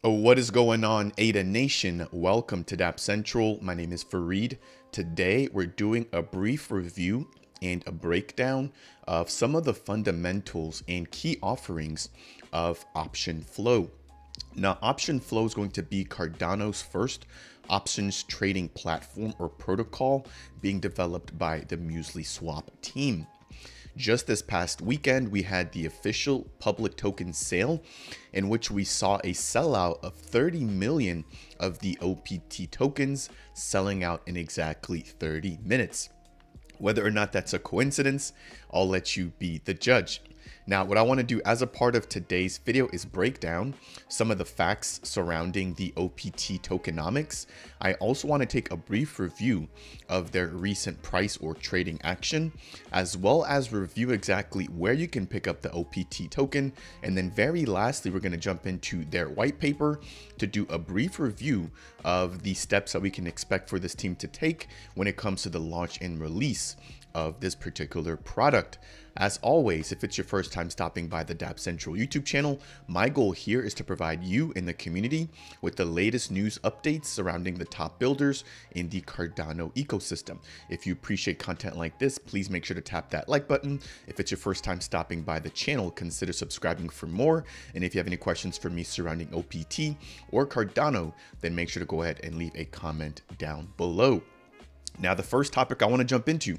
Oh, what is going on, ADA Nation? Welcome to Dapp Central. My name is Fareed. Today, we're doing a brief review and a breakdown of some of the fundamentals and key offerings of OptionFlow. Now, OptionFlow is going to be Cardano's first options trading platform or protocol being developed by the Muesli Swap team. Just this past weekend, we had the official public token sale in which we saw a sellout of 30 million of the OPT tokens selling out in exactly 30 minutes. Whether or not that's a coincidence, I'll let you be the judge. Now, what I want to do as a part of today's video is break down some of the facts surrounding the OPT tokenomics. I also want to take a brief review of their recent price or trading action, as well as review exactly where you can pick up the OPT token. And then very lastly, we're going to jump into their white paper to do a brief review of the steps that we can expect for this team to take when it comes to the launch and release of this particular product. As always, if it's your first time stopping by the Dapp Central YouTube channel, my goal here is to provide you in the community with the latest news updates surrounding the top builders in the Cardano ecosystem. If you appreciate content like this, please make sure to tap that like button. If it's your first time stopping by the channel, consider subscribing for more. And if you have any questions for me surrounding OPT or Cardano, then make sure to go ahead and leave a comment down below. Now, the first topic I want to jump into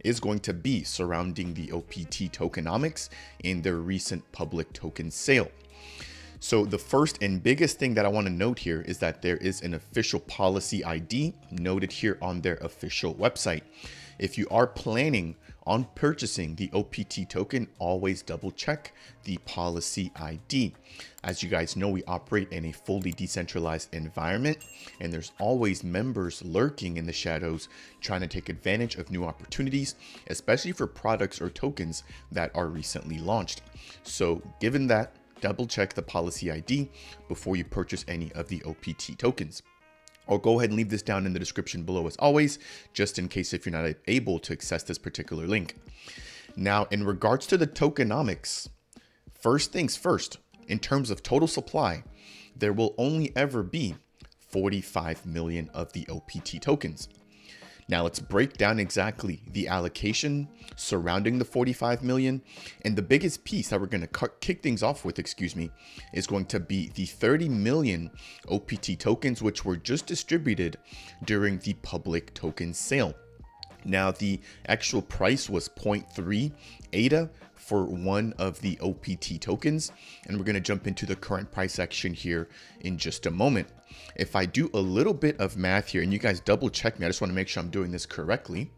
is going to be surrounding the OPT tokenomics in their recent public token sale. So the first and biggest thing that I want to note here is that there is an official policy ID noted here on their official website. If you are planning on purchasing the OPT token, always double check the policy ID. As you guys know, we operate in a fully decentralized environment, and there's always members lurking in the shadows trying to take advantage of new opportunities, especially for products or tokens that are recently launched. So given that, double check the policy ID before you purchase any of the OPT tokens. I'll go ahead and leave this down in the description below as always, just in case if you're not able to access this particular link. Now, in regards to the tokenomics, first things first, in terms of total supply, there will only ever be 45 million of the OPT tokens. Now let's break down exactly the allocation surrounding the 45 million. And the biggest piece that we're going to kick things off with, is going to be the 30 million OPT tokens, which were just distributed during the public token sale. Now, the actual price was 0.3 ADA for one of the OPT tokens. And we're going to jump into the current price action here in just a moment. If I do a little bit of math here, and you guys double check me, I just want to make sure I'm doing this correctly.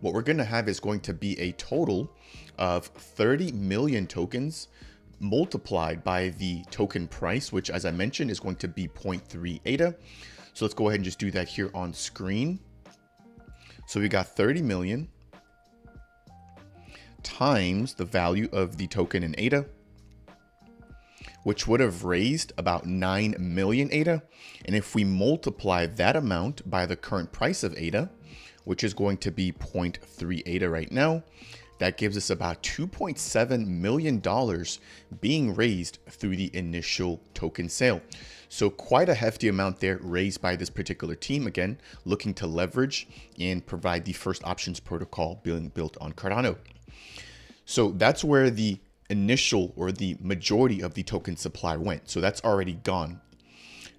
What we're going to have is going to be a total of 30 million tokens multiplied by the token price, which, as I mentioned, is going to be 0.3 ADA. So let's go ahead and just do that here on screen. So we got 30 million times the value of the token in ADA, which would have raised about 9 million ADA. And if we multiply that amount by the current price of ADA, which is going to be 0.3 ADA right now, that gives us about $2.7 million being raised through the initial token sale. So quite a hefty amount there raised by this particular team, again, looking to leverage and provide the first options protocol being built on Cardano. So that's where the initial or the majority of the token supply went. So that's already gone.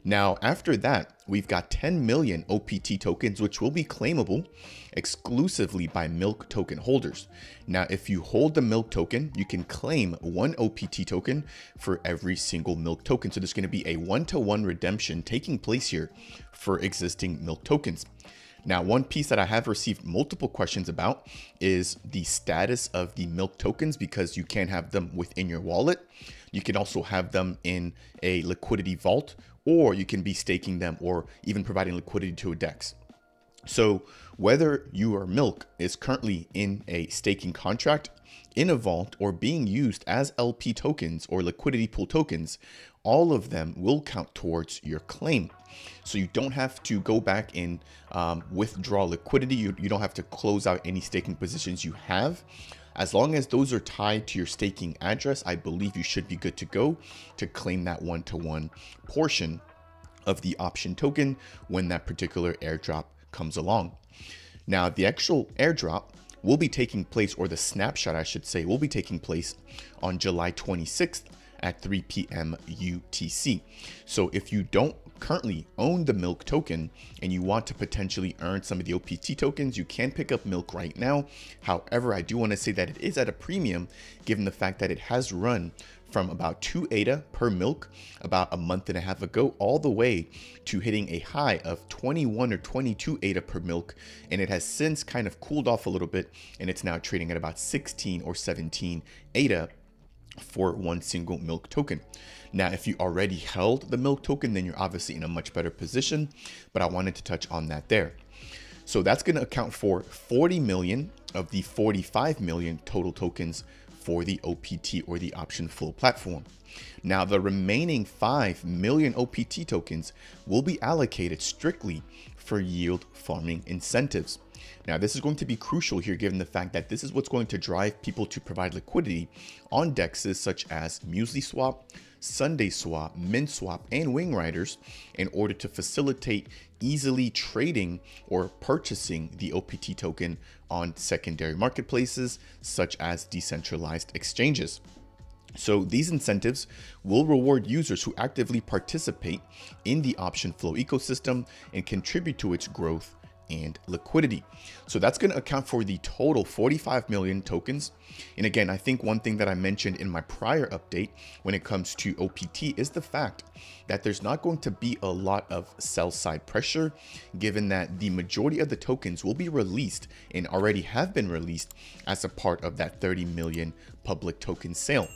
Now, after that, we've got 10 million OPT tokens, which will be claimable exclusively by milk token holders. Now, if you hold the milk token, you can claim one OPT token for every single milk token. So there's going to be a 1-to-1 redemption taking place here for existing milk tokens. Now, one piece that I have received multiple questions about is the status of the milk tokens, because you can have them within your wallet. You can also have them in a liquidity vault, or you can be staking them or even providing liquidity to a DEX. So whether your milk is currently in a staking contract, in a vault, or being used as LP tokens or liquidity pool tokens, all of them will count towards your claim. So you don't have to go back and withdraw liquidity. You don't have to close out any staking positions you have. As long as those are tied to your staking address, I believe you should be good to go to claim that one-to-one portion of the option token when that particular airdrop comes along. Now, the actual airdrop will be taking place, or the snapshot, I should say, will be taking place on July 26th at 3 p.m. UTC. So if you don't currently own the Milk token and you want to potentially earn some of the OPT tokens, you can pick up Milk right now. However, I do want to say that it is at a premium given the fact that it has run from about 2 ADA per Milk about a month and a half ago, all the way to hitting a high of 21 or 22 ADA per Milk. And it has since kind of cooled off a little bit, and it's now trading at about 16 or 17 ADA for one single Milk token. Now, if you already held the Milk token, then you're obviously in a much better position, but I wanted to touch on that there. So that's going to account for 40 million of the 45 million total tokens for the OPT, or the OptionFlow platform. Now, the remaining 5 million OPT tokens will be allocated strictly for yield farming incentives. Now, this is going to be crucial here given the fact that this is what's going to drive people to provide liquidity on dexes such as MuesliSwap, SundaySwap, MintSwap, and Wing Riders in order to facilitate easily trading or purchasing the OPT token on secondary marketplaces such as decentralized exchanges. So these incentives will reward users who actively participate in the OptionFlow ecosystem and contribute to its growth and liquidity. So that's going to account for the total 45 million tokens. And again, I think one thing that I mentioned in my prior update when it comes to OPT is the fact that there's not going to be a lot of sell side pressure, given that the majority of the tokens will be released and already have been released as a part of that 30 million public token sale.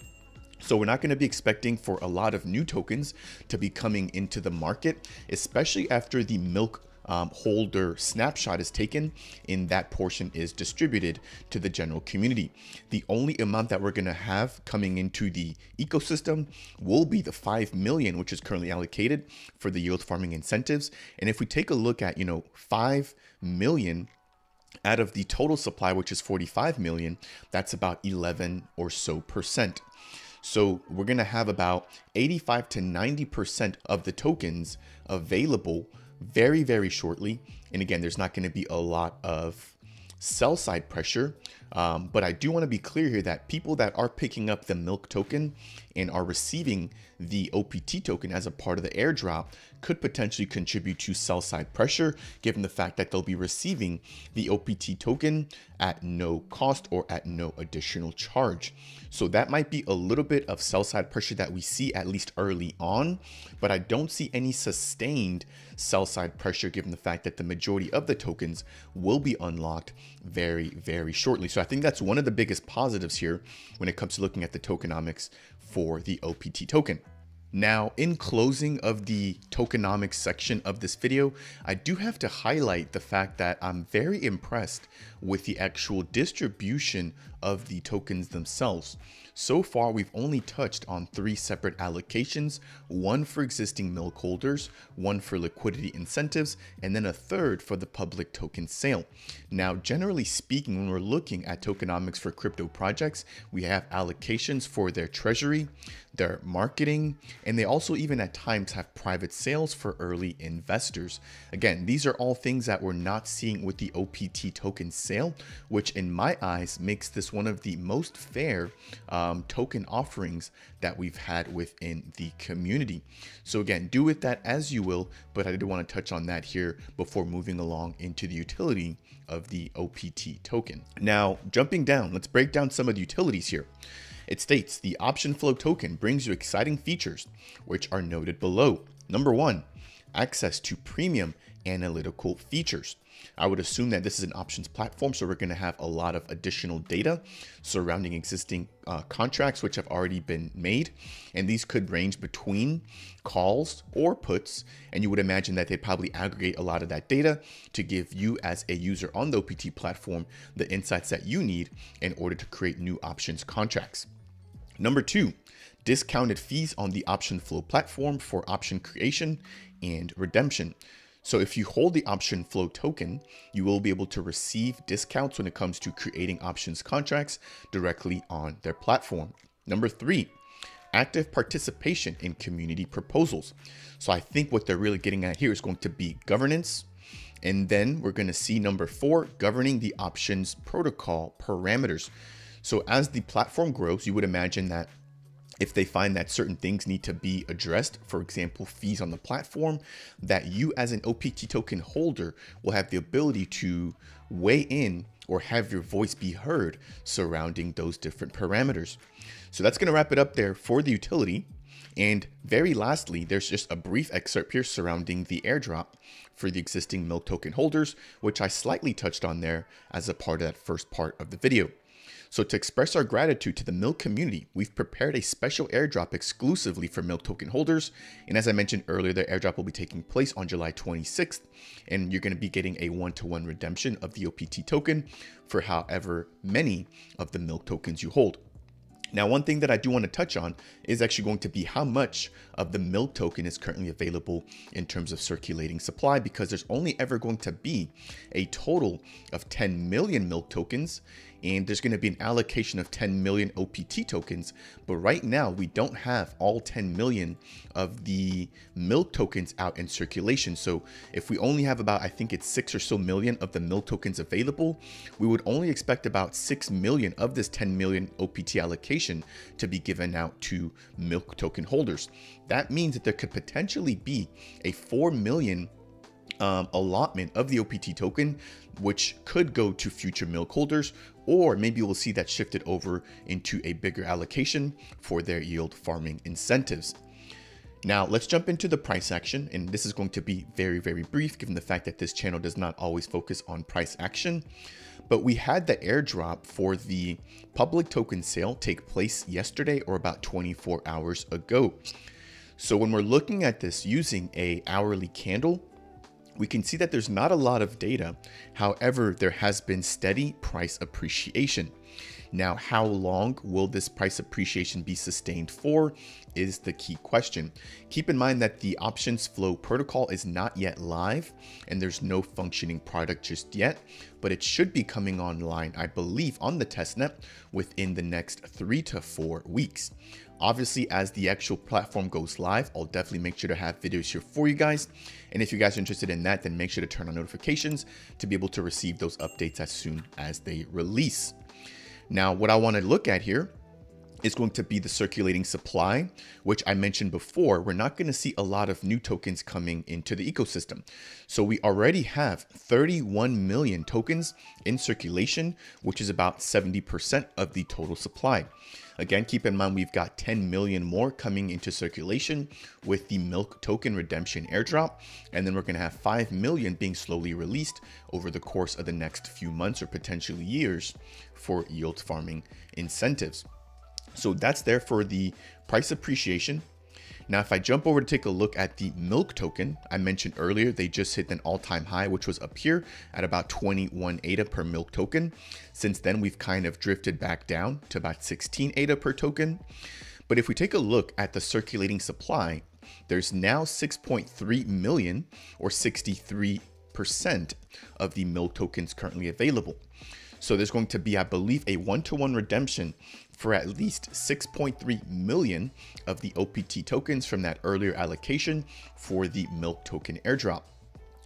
So we're not going to be expecting for a lot of new tokens to be coming into the market, especially after the Milk holder snapshot is taken and that portion is distributed to the general community. The only amount that we're going to have coming into the ecosystem will be the 5 million, which is currently allocated for the yield farming incentives. And if we take a look at, 5 million out of the total supply, which is 45 million, that's about 11 or so percent. So we're going to have about 85 to 90% of the tokens available very, very shortly. And again, there's not going to be a lot of sell side pressure. But I do want to be clear here that people that are picking up the Milk token and are receiving the OPT token as a part of the airdrop could potentially contribute to sell side pressure, given the fact that they'll be receiving the OPT token at no cost or at no additional charge. So that might be a little bit of sell side pressure that we see at least early on, but I don't see any sustained sell side pressure given the fact that the majority of the tokens will be unlocked very, very shortly. So I think that's one of the biggest positives here when it comes to looking at the tokenomics for the OPT token. Now, in closing of the tokenomics section of this video, I do have to highlight the fact that I'm very impressed with the actual distribution of the tokens themselves. So far, we've only touched on 3 separate allocations, one for existing Milk holders, one for liquidity incentives, and then a third for the public token sale. Now, generally speaking, when we're looking at tokenomics for crypto projects, we have allocations for their treasury, their marketing, and they also even at times have private sales for early investors. Again, these are all things that we're not seeing with the OPT token sale, which in my eyes makes this one of the most fair token offerings that we've had within the community. So again, do with that as you will, but I did want to touch on that here before moving along into the utility of the OPT token. Now, jumping down, let's break down some of the utilities here. It states the OptionFlow token brings you exciting features, which are noted below. Number 1, access to premium analytical features. I would assume that this is an options platform, so we're going to have a lot of additional data surrounding existing contracts which have already been made, and these could range between calls or puts, and you would imagine that they probably aggregate a lot of that data to give you as a user on the OPT platform the insights that you need in order to create new options contracts. Number 2, discounted fees on the OptionFlow platform for option creation and redemption. So if you hold the OptionFlow token, you will be able to receive discounts when it comes to creating options contracts directly on their platform. Number 3, active participation in community proposals. So I think what they're really getting at here is going to be governance. And then we're going to see number 4, governing the options protocol parameters. So as the platform grows, you would imagine that if they find that certain things need to be addressed, for example, fees on the platform, that you as an OPT token holder will have the ability to weigh in or have your voice be heard surrounding those different parameters. So that's going to wrap it up there for the utility. And very lastly, there's just a brief excerpt here surrounding the airdrop for the existing Milk token holders, which I slightly touched on there as a part of that first part of the video. So to express our gratitude to the Milk community, we've prepared a special airdrop exclusively for Milk token holders. And as I mentioned earlier, the airdrop will be taking place on July 26th. And you're going to be getting a one-to-one redemption of the OPT token for however many of the Milk tokens you hold. Now, one thing that I do want to touch on is actually going to be how much of the Milk token is currently available in terms of circulating supply, because there's only ever going to be a total of 10 million Milk tokens, and there's going to be an allocation of 10 million OPT tokens. But right now, we don't have all 10 million of the Milk tokens out in circulation. So if we only have about, I think it's 6 or so million of the Milk tokens available, we would only expect about 6 million of this 10 million OPT allocation to be given out to Milk token holders. That means that there could potentially be a 4 million allotment of the OPT token, which could go to future Milk holders, or maybe we'll see that shifted over into a bigger allocation for their yield farming incentives. Now let's jump into the price action, and this is going to be very, very brief given the fact that this channel does not always focus on price action. But we had the airdrop for the public token sale take place yesterday, or about 24 hours ago. So when we're looking at this using a hourly candle, we can see that there's not a lot of data. However, there has been steady price appreciation. Now, how long will this price appreciation be sustained for is the key question. Keep in mind that the OptionFlow protocol is not yet live and there's no functioning product just yet, but it should be coming online, I believe, on the testnet within the next 3 to 4 weeks. Obviously, as the actual platform goes live, I'll definitely make sure to have videos here for you guys. And if you guys are interested in that, then make sure to turn on notifications to be able to receive those updates as soon as they release. Now, what I want to look at here is going to be the circulating supply, which I mentioned before. We're not going to see a lot of new tokens coming into the ecosystem. So we already have 31 million tokens in circulation, which is about 70% of the total supply. Again, keep in mind, we've got 10 million more coming into circulation with the Milk token redemption airdrop. And then we're going to have 5 million being slowly released over the course of the next few months or potentially years for yield farming incentives. So that's there for the price appreciation. Now, if I jump over to take a look at the Milk token, I mentioned earlier, they just hit an all-time high, which was up here at about 21 ADA per Milk token. Since then, we've kind of drifted back down to about 16 ADA per token. But if we take a look at the circulating supply, there's now 6.3 million, or 63% of the Milk tokens currently available. So there's going to be, I believe, a one-to-one redemption for at least 6.3 million of the OPT tokens from that earlier allocation for the Milk token airdrop.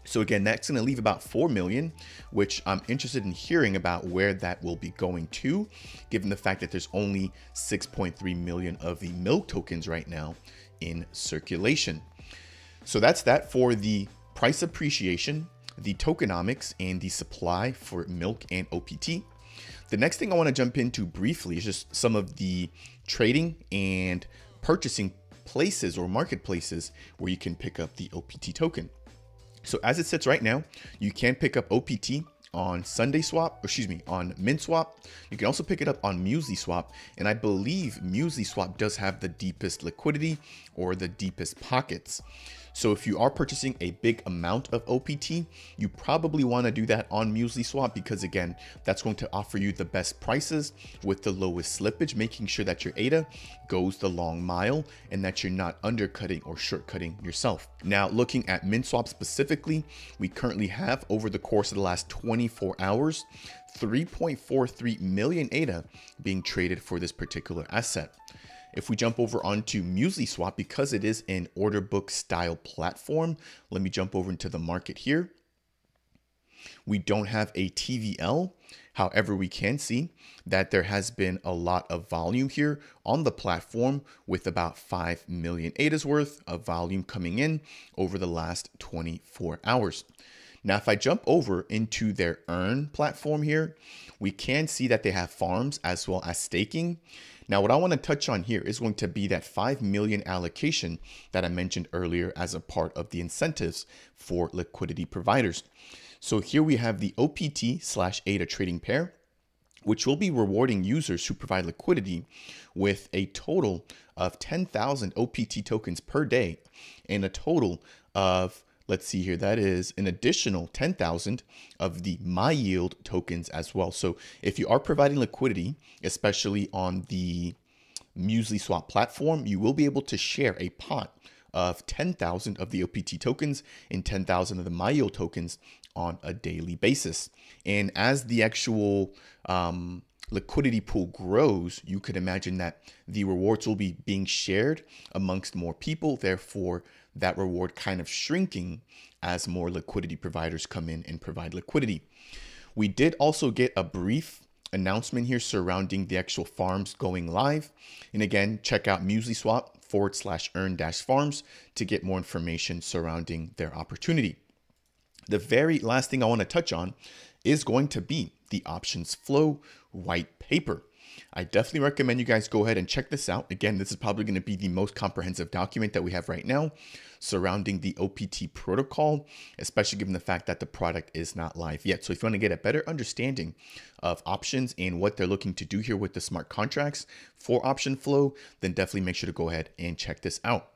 So again, that's going to leave about 4 million, which I'm interested in hearing about where that will be going to, given the fact that there's only 6.3 million of the Milk tokens right now in circulation. So that's that for the price appreciation, the tokenomics, and the supply for Milk and OPT. The next thing I want to jump into briefly is just some of the trading and purchasing places or marketplaces where you can pick up the OPT token. So as it sits right now, you can pick up OPT on on MinSwap. You can also pick it up on MuesliSwap, and I believe MuesliSwap does have the deepest liquidity or the deepest pockets. So if you are purchasing a big amount of OPT, you probably want to do that on MuesliSwap because again, that's going to offer you the best prices with the lowest slippage, making sure that your ADA goes the long mile and that you're not undercutting or shortcutting yourself. Now, looking at MintSwap specifically, we currently have over the course of the last 24 hours, 3.43 million ADA being traded for this particular asset. If we jump over onto MuesliSwap, because it is an order book style platform, let me jump over into the market here. We don't have a TVL. However, we can see that there has been a lot of volume here on the platform with about 5 million ADAs worth of volume coming in over the last 24 hours. Now, if I jump over into their earn platform here, we can see that they have farms as well as staking. Now, what I want to touch on here is going to be that 5 million allocation that I mentioned earlier as a part of the incentives for liquidity providers. So here we have the OPT/ADA trading pair, which will be rewarding users who provide liquidity with a total of 10,000 OPT tokens per day and a total of, let's see here, that is an additional 10,000 of the MyYield tokens as well. So if you are providing liquidity, especially on the MuesliSwap platform, you will be able to share a pot of 10,000 of the OPT tokens and 10,000 of the MyYield tokens on a daily basis. And as the actual liquidity pool grows, you could imagine that the rewards will be being shared amongst more people. Therefore, that reward kind of shrinking as more liquidity providers come in and provide liquidity. We did also get a brief announcement here surrounding the actual farms going live. And again, check out MuesliSwap/earn-farms to get more information surrounding their opportunity. The very last thing I want to touch on is going to be the OptionFlow white paper. I definitely recommend you guys go ahead and check this out. Again, this is probably going to be the most comprehensive document that we have right now surrounding the OPT protocol, especially given the fact that the product is not live yet. So if you want to get a better understanding of options and what they're looking to do here with the smart contracts for OptionFlow, then definitely make sure to go ahead and check this out.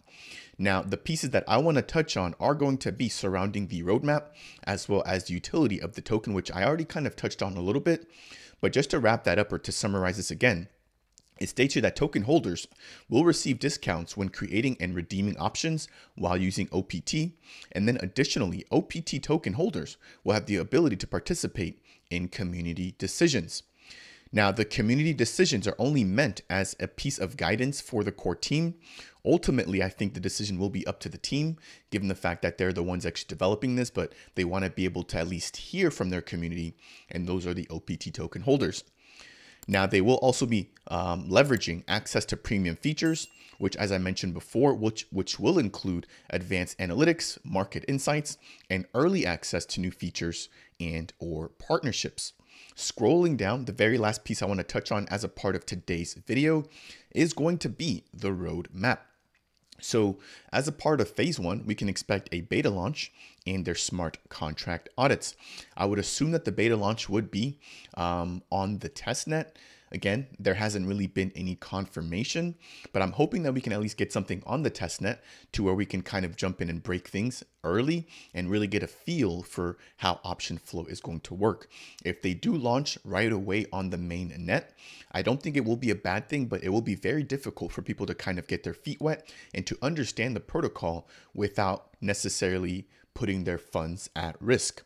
Now, the pieces that I want to touch on are going to be surrounding the roadmap as well as the utility of the token, which I already kind of touched on a little bit. But just to wrap that up or to summarize this again, it states here that token holders will receive discounts when creating and redeeming options while using OPT. And then additionally, OPT token holders will have the ability to participate in community decisions. Now, the community decisions are only meant as a piece of guidance for the core team. Ultimately, I think the decision will be up to the team, given the fact that they're the ones actually developing this, but they want to be able to at least hear from their community, and those are the OPT token holders. Now, they will also be leveraging access to premium features, which, as I mentioned before, which will include advanced analytics, market insights, and early access to new features and or partnerships. Scrolling down, the very last piece I want to touch on as a part of today's video is going to be the roadmap. So as a part of phase 1, we can expect a beta launch and their smart contract audits. I would assume that the beta launch would be on the testnet. Again, there hasn't really been any confirmation, but I'm hoping that we can at least get something on the testnet to where we can kind of jump in and break things early and really get a feel for how OptionFlow is going to work. If they do launch right away on the main net, I don't think it will be a bad thing, but it will be very difficult for people to kind of get their feet wet and to understand the protocol without necessarily putting their funds at risk.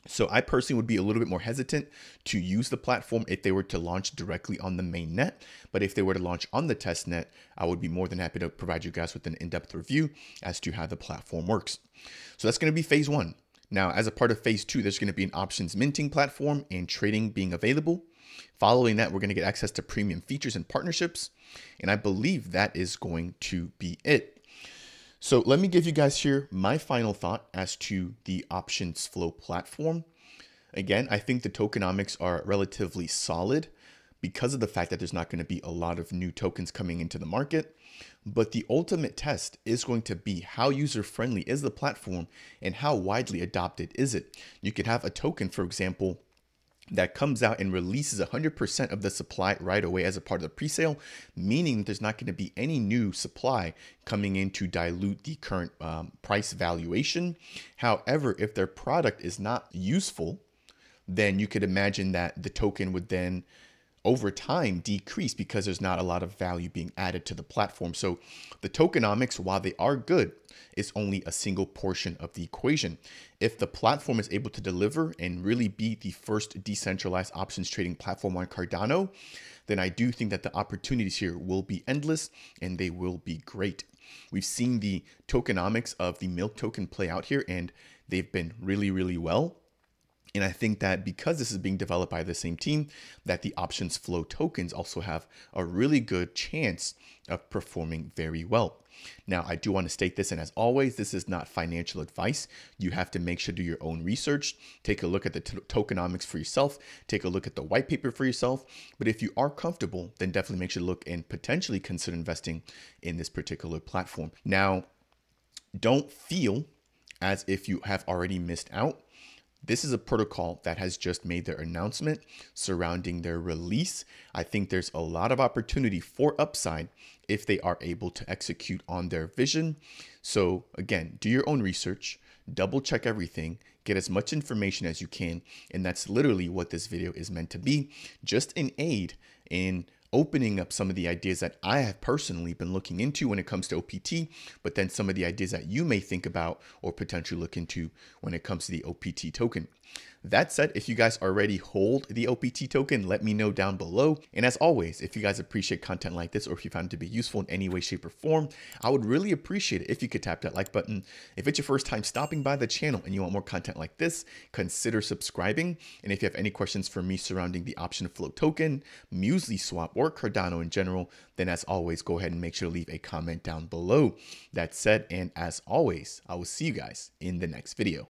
So I personally would be a little bit more hesitant to use the platform if they were to launch directly on the main net. But if they were to launch on the test net, I would be more than happy to provide you guys with an in-depth review as to how the platform works. So that's going to be phase 1. Now, as a part of phase 2, there's going to be an options minting platform and trading being available. Following that, we're going to get access to premium features and partnerships. And I believe that is going to be it. So let me give you guys here my final thought as to the OptionFlow platform. Again, I think the tokenomics are relatively solid because of the fact that there's not going to be a lot of new tokens coming into the market. But the ultimate test is going to be how user-friendly is the platform and how widely adopted is it. You could have a token, for example, that comes out and releases 100% of the supply right away as a part of the pre-sale, meaning there's not going to be any new supply coming in to dilute the current price valuation. However, if their product is not useful, then you could imagine that the token would then over time decrease because there's not a lot of value being added to the platform. So the tokenomics, while they are good, is only a single portion of the equation. If the platform is able to deliver and really be the first decentralized options trading platform on Cardano, then I do think that the opportunities here will be endless and they will be great. We've seen the tokenomics of the milk token play out here, and they've been really, really well. And I think that because this is being developed by the same team, that the OptionFlow tokens also have a really good chance of performing very well. Now, I do want to state this, and as always, this is not financial advice. You have to make sure to do your own research, take a look at the tokenomics for yourself, take a look at the white paper for yourself. But if you are comfortable, then definitely make sure to look and potentially consider investing in this particular platform. Now, don't feel as if you have already missed out. This is a protocol that has just made their announcement surrounding their release. I think there's a lot of opportunity for upside if they are able to execute on their vision. So again, do your own research, double check everything, get as much information as you can. And that's literally what this video is meant to be, just an aid in opening up some of the ideas that I have personally been looking into when it comes to OPT, but then some of the ideas that you may think about or potentially look into when it comes to the OPT token. That said, if you guys already hold the OPT token, let me know down below. And as always, if you guys appreciate content like this, or if you found it to be useful in any way, shape, or form, I would really appreciate it if you could tap that like button. If it's your first time stopping by the channel and you want more content like this, consider subscribing. And if you have any questions for me surrounding the OptionFlow token, Muesli Swap, or Cardano in general, then as always, go ahead and make sure to leave a comment down below. That said, and as always, I will see you guys in the next video.